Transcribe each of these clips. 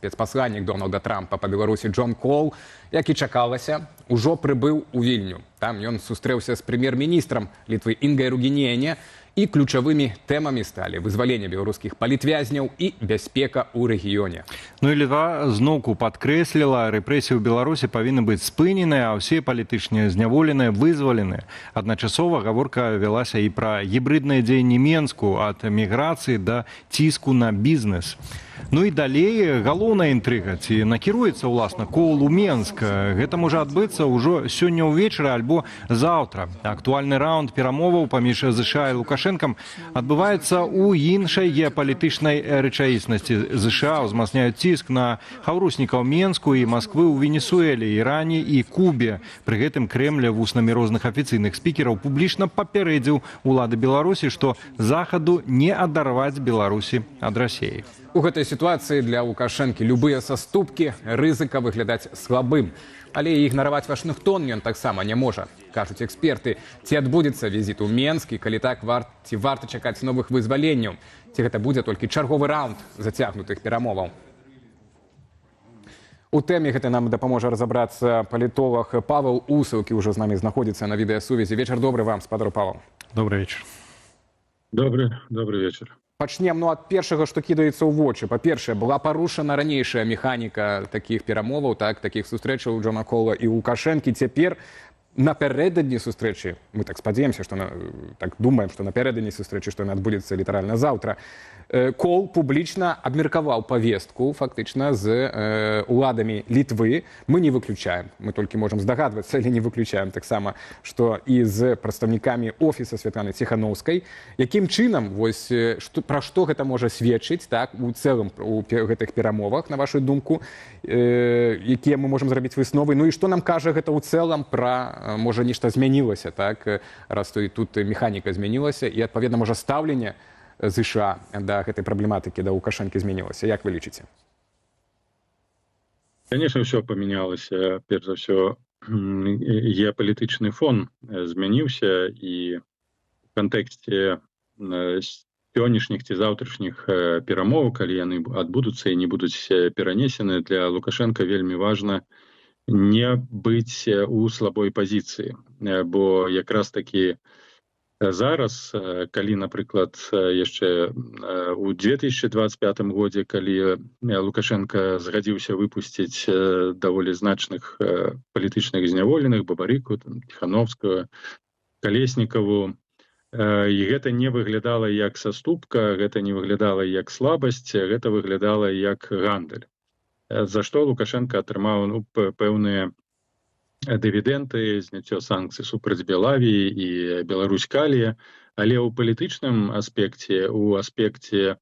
Спецпасланнік Дональда Трампа па Беларусі Джон Кол, як і чакалася, ужо прыбыў у Вільню. Там ён сустрэўся з прэм'ер-міністрам Літвы Інгай Ругініене, і ключавымі тэмамі сталі вызваленне беларускіх палітвязняў і бяспека ў рэгіёне. Ну і Літва зноўку падкрэсліла, рэпрэсіі ў Беларусі павінны быць спыненыя, а ўсе палітычныя зняволеныя вызваленыя. Адначасова гаворка вялася і пра гібрыднае дзеянне Менску ад міграцыі да ціску на бізнес. Ну і далей галоўная інтрыга, ці накіруецца ўласна Кол у Менск. Гэта можа адбыцца ўжо сёння ўвечары альбо заўтра. Актуальны раунд перамоваў паміж ЗША і Лукашэнкам адбываецца ў іншай геапалітычнай рэчаіснасці. ЗША ўзмацняюць ціск на хаўруснікаў Менску і Масквы ў Венесуэле, Іране і Кубе. Пры гэтым Крэмль вуснамі розных афіцыйных спікераў публічна папярэдзіў улады Беларусі, што захаду не адарваць Беларусі ад Расіі. У гэтай сітуацыі для Лукашэнкі любыя саступкі рызыка выглядаць слабым. Але і ігнараваць Вашынгтон ён таксама не можа. Кажуць эксперты, ці адбудзецца візіт у Менск, і калі так, ці варта чакаць новых вызваленняў, ці гэта будзе толькі чарговы раунд зацягнутых перамоваў. У тэме гэта нам дапаможа разабрацца палітолог Павел Усаў, які ўжо з намі знаходзіцца на відэасувязі. Вечар добры вам, спадар Павел. Добрый вечар. Добрый вечар. Пачнем ад першага, што кідаецца ў вочы. Па-першае, была парушана ранейшая механіка такіх перамоваў, такіх сустрэчаў у Джона Кола і Лукашэнкі. Цяпер напярэдадні сустрэчы, мы так спадзяемся, так думаем, што напярэдадні сустрэчы, што яна адбудзецца літаральна заўтра, Кол публічна абмеркаваў павестку фактычна з уладамі Літвы. Мы не выключаем, мы толькі можам здагадвацца, але не выключаем таксама, што і з прадстаўнікамі офіса Святланы Ціханаўскай. Якім чынам, пра што гэта можа сведчыць у цэлым у гэтых перамовах, на вашу думку, якія мы можам зрабіць высновы? Ну і што нам кажа гэта ў цэлым пра, можа, нешта змянілася, раз тут механіка змянілася, і, адпаведна, можа, стаўленне ЗША да гэтай праблематыкі, да Лукашэнкі змянілася. Як вы лічыце? Конечно, все поменялось. Перш за все, геополитичный фон змяніўся, і в контексте сённяшніх ці заўтрашніх перамоваў, калі яны адбудуцца і не будуць перанесены, для Лукашенка вельмі важна не быць у слабой пазіцыі. Бо якраз такі зараз, калі, напрыклад, яшчэ ў 2025 годзе, калі Лукашенко згадзіўся выпусціць даволі значных палітычных зняволеных, Бабарыку, Тихановскую, Колеснікаву, і гэта не выглядала як саступка, гэта не выглядала як слабасць, гэта выглядала як гандаль. За што Лукашенко атрымаў пэўныя дывідэнты, зняццё санкцый супраць Белавіі і Беларусь-Калія, але ў палітычным аспекце, у аспекце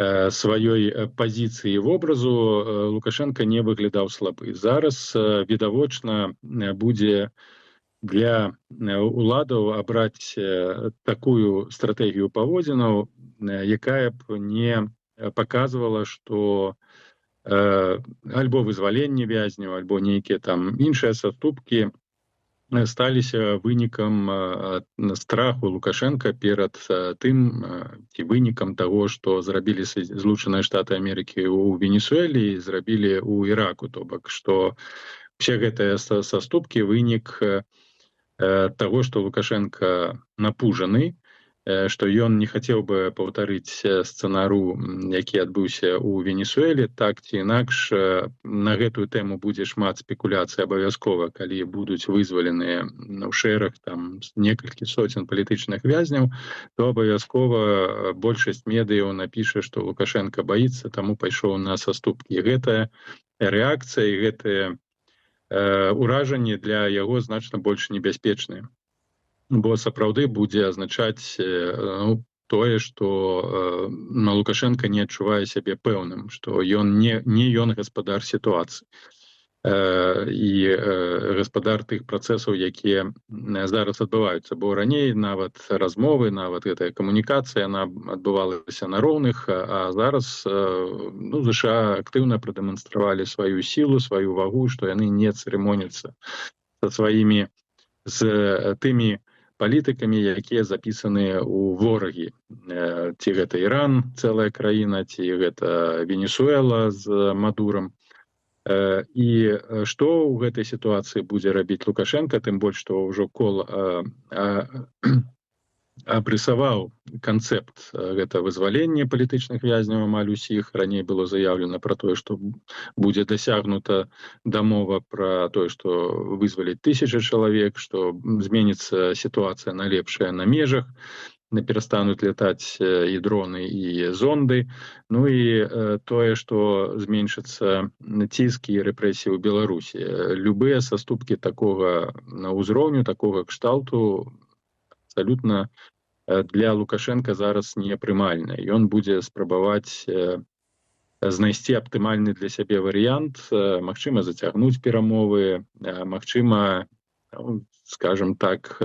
сваёй пазіцыі вобразу Лукашенко не выглядаў слабы. Зараз відавочна будзе для уладаў абраць такую стратэгію паводзінаў, якая б не паказвала, што альбо вызваленне вязняў, альбо нейкія там іншыя саступкі сталіся вынікам страху Лукашенка перад тым, ці вынікам таго, што зрабілі Злучаныя Штаты Амерыкі ў Венесуэлі і зрабілі ў Іраку. То бок, што усе гэтыя саступкі вынік таго, што Лукашенко напужаны, што ён не хацеў бы паўтарыць сцэнару, які адбыўся ў Венесуэле. Так ці інакш, на гэтую тэму будзе шмат спекуляцый абавязкова, калі будуць вызваленыя ў шэраг некалькі соцень палітычных вязняў, то абавязкова большасць медыяў напіша, што Лукашенко баіцца, таму пайшоў на саступкі. Гэтая рэакцыя і гэтыя ўражанні для яго значна больш небяспечныя. Бо сапраўды будзе азначаць тое, што Лукашенко не адчувае сябе пэўным, што ён не ён гаспадар сітуацыі і гаспадар тых працэсаў, якія зараз адбываюцца. Бо раней нават размовы, нават гэтая камунікацыя, яна адбывалася на роўных, а зараз ЗША актыўна прадэманстравалі сваю сілу, сваю вагу, што яны не цырымоняцца з тымі палітыкамі, якія запісаныя ў ворагі. Ці гэта Іран, цэлая краіна, ці гэта Венесуэла з Мадурам. І што ў гэтай сітуацыі будзе рабіць Лукашенко, тым больш, што ўжо Кол абрысаваў канцэпт гэта вызвалення палітычных вязняў амаль усіх. Раней было заявлена пра тое, што будзе дасягнута дамова пра тое, што вызваліць 1000 чалавек, што зменіцца сітуацыя на лепшая на межах, перастануць лятаць і дроны, і зонды. Ну і тое, што зменшыцца ціск і рэпрэсіі ў Беларусі. Любыя саступкі такога ўзроўню, такога кшталту абсалютна для Лукашенка зараз непрымальна. Ён будзе спрабаваць знайсці аптымальны для сябе варыянт, магчыма, зацягнуць перамовы, магчыма, скажем так,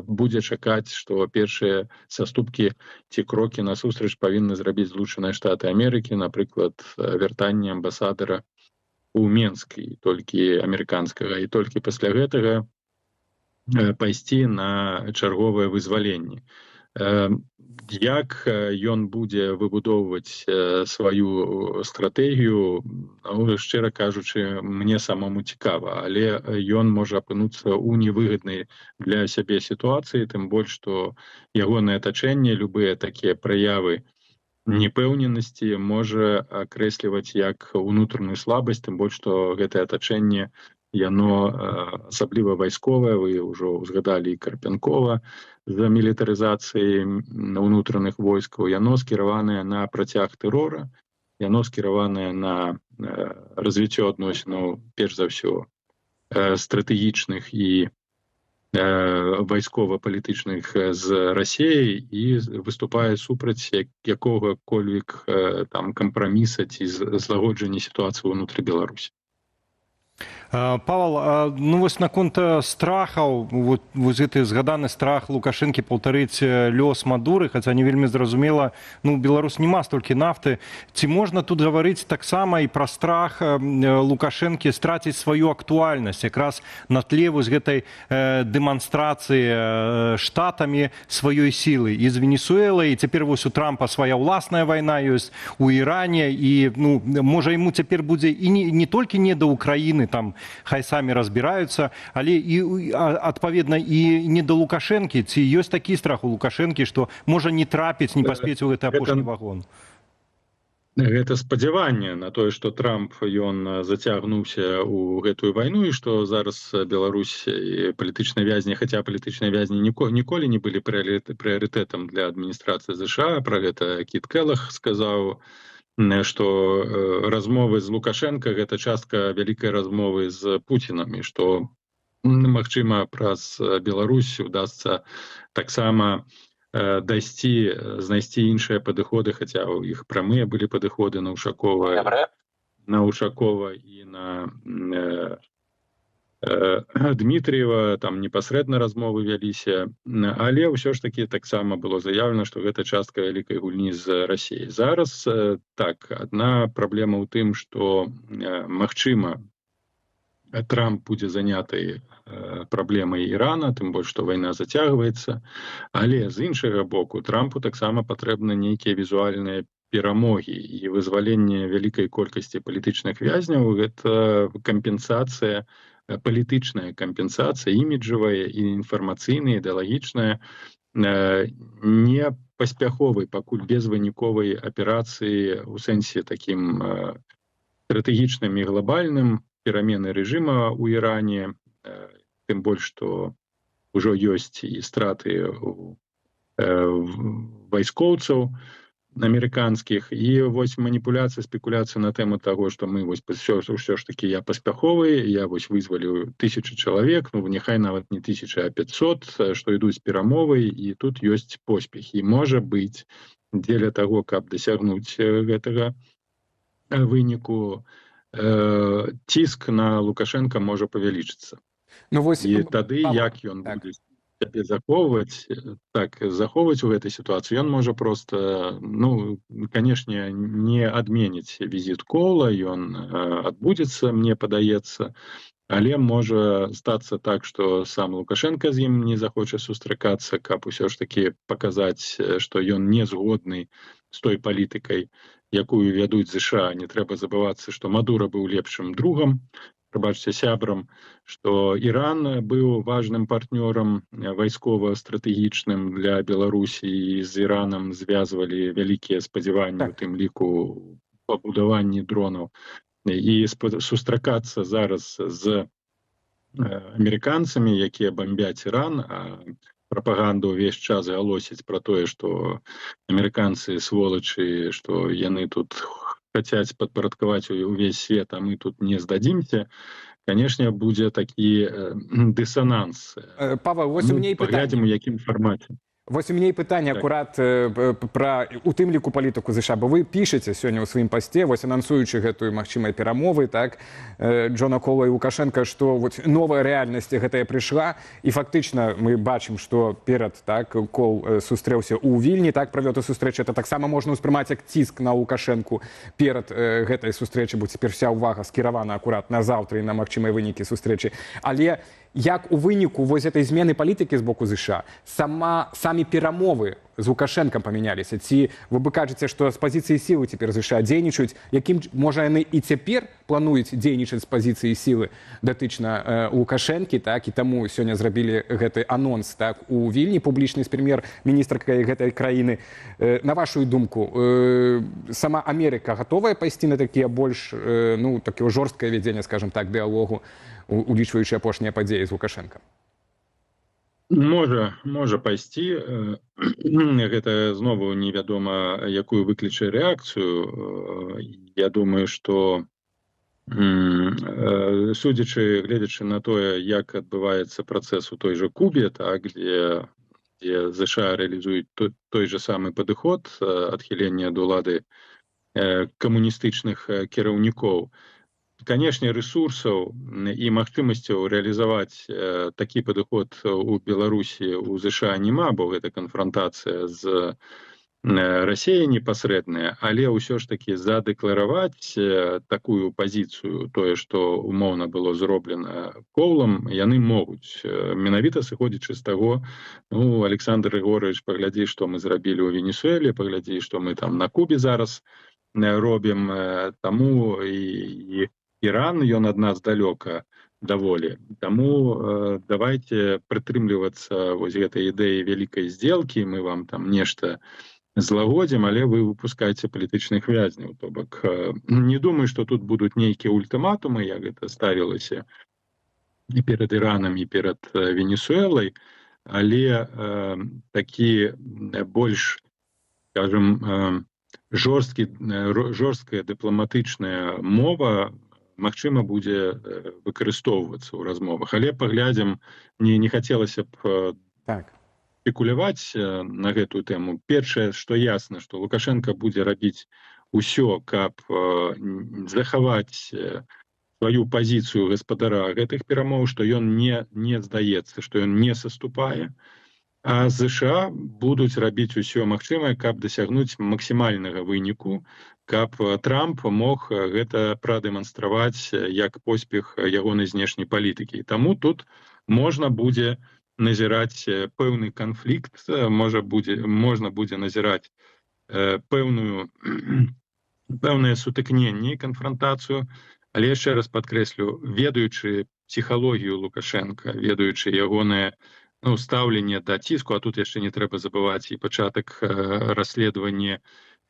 будзе чакаць, што першыя саступкі ці крокі насустрач павінны зрабіць Злучаныя Штаты Амерыкі, напрыклад, вяртанне амбасадара ў Менск, і толькі амерыканскага, і толькі пасля гэтага пайсці на чарговае вызваленне. Як ён будзе выбудоўваць сваю стратэгію, шчыра кажучы, мне самому цікава, але ён можа апынуцца ў невыгаднай для сябе сітуацыі, тым больш, што ягонае атачэнне, любыя такія праявы непэўненасці можа акрэсліваць як унутраную слабасць, тым больш, што гэтае атачэнне яно асабліва вайсковае, вы ўжо ўзгадалі Карпянкова за мілітарызацыяй ўнутраных войскаў, яно скіраванае на працяг тэрора, яно скіраванае на развіццё адносінаў, перш за ўсё, стратэгічных і вайскова-палітычных з Расіяй і выступае супраць якога-кольвек там кампраміса ці злагоджання сітуацыі ўнутры Беларусі. Павел, ну вось наконт страхаў, вось гэты згаданы страх Лукашэнкі паўтарыць лёс Мадуры, хаця не вельмі зразумела, ну Беларусь няма столькі нафты. Ці можна тут гаварыць таксама і пра страх Лукашэнкі страціць сваю актуальнасць, якраз на тле вось гэтай дэманстрацыі штатамі сваёй сілы і з Венесуэлай, і цяпер вось у Трампа свая ўласная вайна ёсць у Іране, і ну можа яму цяпер будзе і не толькі не да Украіны, там хай самі разбіраюцца, але і адпаведна і не да Лукашэнкі. Ці ёсць такі страх у Лукашэнкі, што можа не трапіць, не паспець у гэты апошні вагон? Гэта спадзяванне на тое, што Трамп ён зацягнуўся ў гэтую вайну і што зараз Беларусь палітычныя вязні, хаця палітычныя вязні ніколі не былі прыярытэтам для адміністрацыі ЗША. Пра гэта Кіт Келах сказаў, што размовы з Лукашенко – гэта частка вялікай размовы з Пуцінам, і што, магчыма, праз Беларусь удасца таксама знайсці іншыя падыходы, хаця ў іх прамыя былі падыходы на Ушакова і на Дмітріева, там непасрэдна размовы вяліся, але ўсё ж такі таксама было заявлена, што гэта частка вялікай гульні з Расіяй. Зараз так, адна праблема ў тым, што магчыма Трамп будзе заняты праблемай Ірана, тым больш, што вайна зацягваецца, але з іншага боку Трампу таксама патрэбны нейкія візуальныя перамогі, і вызваленне вялікай колькасці палітычных вязняў – гэта кампенсацыя, палітычная кампенсацыя, іміджавая і інфармацыйная, ідэалагічная, не паспяховай, пакуль безвыніковай аперацыі ў сэнсе такім стратэгічным і глобальным, перамены рэжыма ў Іране, тым больш, што ўжо ёсць і страты вайскоўцаў амерыканскіх, і вось маніпуляцыя, спекуляцыя на тэму таго, што мы вось ўсё ж такі я паспяховы, я вось вызваліў 1000 чалавек, ну няхай нават не 1000, а 500, што ідуць перамовы, і тут ёсць поспех. І можа быць, дзеля таго, каб дасягнуць гэтага выніку, ціск на Лукашенка можа павялічыцца. Ну, вось, і тады, як ён будзе сябе захоўваць у гэтай сітуацыі, ён можа проста, ну, канешне, не адменіць візіт Кола, ён адбудзецца, мне падаецца, Але можа стацца так, што сам Лукашенко з ім не захоча сустракацца, каб усё ж такі паказаць, што ён не згодны з той палітыкай, якую вядуць ЗША. Не трэба забывацца, што Мадура быў лепшым другам, прабачце, сябрам, што Іран быў важным партнёрам вайскова-стратэгічным для Беларусі, і з Іранам звязвалі вялікія спадзяванні, у тым ліку пабудаванні дронаў. І сустракацца зараз з амерыканцамі, якія бамбяць Іран, а прапаганда ўвесь час галосіць пра тое, што амерыканцы сволачы, што яны тут хацяць падпарадкаваць увесь свет, а мы тут не здадзімся, канешне, будзе такі дысананс. Павел, вось у мяне паглядзім, у якім фармаце. Вось у мяне і пытанне акурат пра у тым ліку палітыку ЗША, бо вы пішаце сёння ў сваім пасце, вось анансуючы гэтую магчымай перамовы, так, Джона Кола і Лукашенка, што новая рэальнасць гэтая прыйшла, і фактычна мы бачым, што перад, так, Кол сустрэўся ў Вільні, так, правёў эту сустрэчу, это таксама можна ўспрымаць як ціск на Лукашэнку перад гэтай сустрэчы, бо цяпер вся ўвага скіравана акурат на заўтра і на магчымыя вынікі сустрэчы. Але як у выніку вось гэтай змены палітыкі з боку ЗША самі перамовы з Лукашэнкам памяняліся? Ці вы бы кажаце, што з пазіцыі сілы цяпер ЗША дзейнічаюць? Якім, можа, яны і цяпер плануюць дзейнічаць з пазіцыі сілы датычна Лукашэнкі, так, і таму сёння зрабілі гэты анонс, так, у Вільні, публічны з прэм'ер-міністркай гэтай краіны. На вашу думку, сама Амерыка гатовая пайсці на такія больш, ну, такое жорсткае вядзенне, скажем так, дыалогу, улічваючы апошнія падзеі з Лукашэнкам? Можа пайсці. Гэта знову невядома, якую выкліча рэакцыю. Я думаю, што судзячы, гледзячы на тое, як адбываецца працэс у той жа Кубе, так, дзе ЗША рэалізуюць той же самы падыход адхілення ад улады камуністычных кіраўнікоў, канешне, рэсурсаў і магчымасцяў рэалізаваць такі падыход у Беларусі, у ЗША няма, бо гэта канфрантацыя з Расіяй непасрэдная, але ўсё ж такі задэклараваць такую пазіцыю, тое, што умоўна было зроблена Колам, яны могуць. Менавіта сыходзячы з таго, ну, Александр Григорович, паглядзі, што мы зрабілі ў Венесуэле, паглядзі, што мы там на Кубе зараз робім, таму і Іран, ён ад нас далёка даволі. Таму давайте прытрымлівацца вось гэтай ідэі вялікай здзелкі, мы вам там нешта злагодзім, але вы выпускаеце палітычных вязняў. То бок, не думаю, што тут будуць нейкія ультыматумы, як гэта ставілася і перад Іранам, і перад Венесуэлай, але такі больш, скажем, жорсткая дыпламатычная мова магчыма будзе выкарыстоўвацца ў размовах. Але паглядзім, не хацелася б спекуляваць на гэтую тэму. Першае, што ясна, што Лукашенко будзе рабіць усё, каб захаваць сваю пазіцыю гаспадара гэтых перамоў, што ён не здаецца, што ён не саступае. А ЗША будуць рабіць усё магчымае, каб дасягнуць максімальнага выніку, каб Трамп мог гэта прадэманстраваць як поспех ягонай знешняй палітыкі. Таму тут можна будзе назіраць пэўны канфлікт, можна будзе назіраць пэўнае сутыкненне і канфрантацыю, але яшчэ раз падкрэслю, ведаючы псіхалогію Лукашенка, ведаючы ягонае стаўленне да ціску, а тут яшчэ не трэба забываць і пачатак расследавання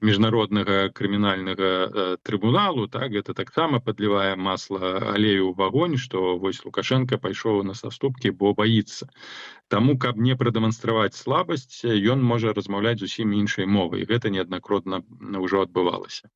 міжнароднага крымінальнага трыбуналу, так, гэта таксама падлівае масла алею ў агонь, што вось Лукашенко пайшоў на саступкі, бо баіцца. Таму, каб не прадэманстраваць слабасць, ён можа размаўляць зусім іншай мовай. Гэта неаднакратна ўжо адбывалася.